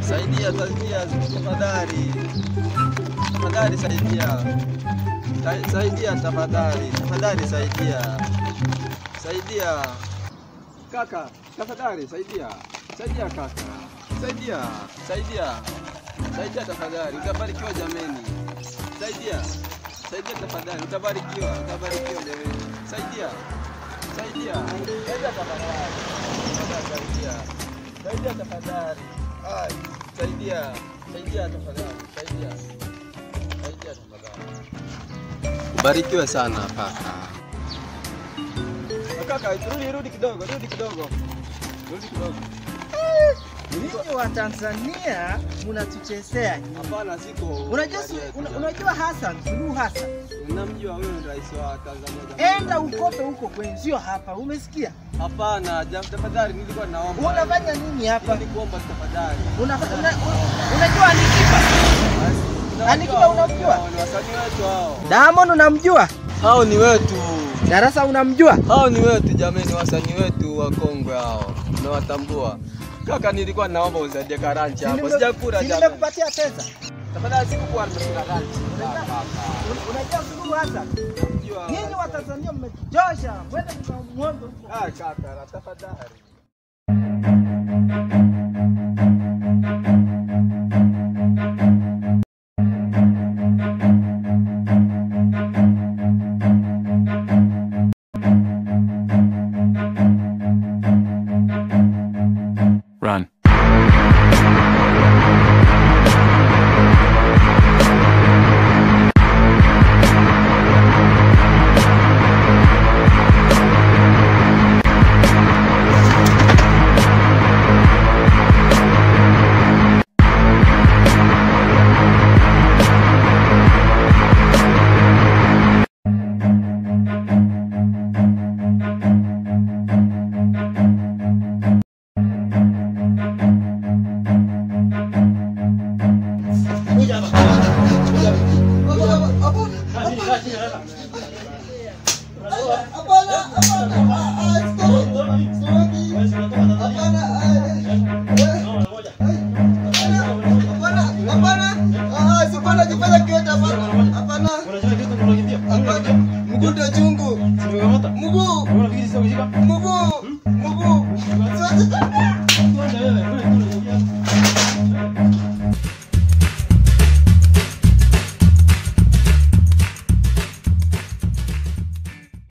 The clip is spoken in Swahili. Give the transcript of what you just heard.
Saidia tafadhali. Tafadhali saidia. Saidia tafadhali. Tafadhali saidia. Saidia. Kaka, tafadhali saidia. Saidia kaka. Saidia. Saidia. Saidia tafadhali. Utabarikiwa jameni. Saidia. Saidia tafadhali. Utabarikiwa. Utabarikiwa jameni. Saidia. Saidia. Saidia tafadhali. Saidia. Saidia tafadhali. Ai, saidia. Saidia tafadhali. Saidia. Saidia tafadhali. Ubarikiwe sana kaka. Kaka, rudi kidogo. Rudi kidogo. Ninyi wa Tanzania mnatuchezea. Hapana, siko. Unajua Hassan Suluhu Hassan? Unamjua wewe ni rais wa Tanzania. Enda ukope huko kwenu, sio hapa. Umesikia? Hapana, tafadhali nilikuwa naomba. Unafanya nini hapa? Nikuomba tafadhali. Unajua Alikiba? Alikiba unamjua? Ni wasanii wetu hao. Diamond unamjua? Hao ni wetu. Darasa unamjua? Hao ni wetu jameni, wasanii wetu wa Kongwe hao. Unawatambua. Kaka, nilikuwa naomba uzaidie karanchi hapo. Sijakula jamani. Nimekupatia pesa. Tafadhali sikukuwa nimekula karanchi. Unajua Suluhu Hassan? Nyinyi wa Tanzania mmejosha. Mwende mkamuombe. Kaka, tafadhali.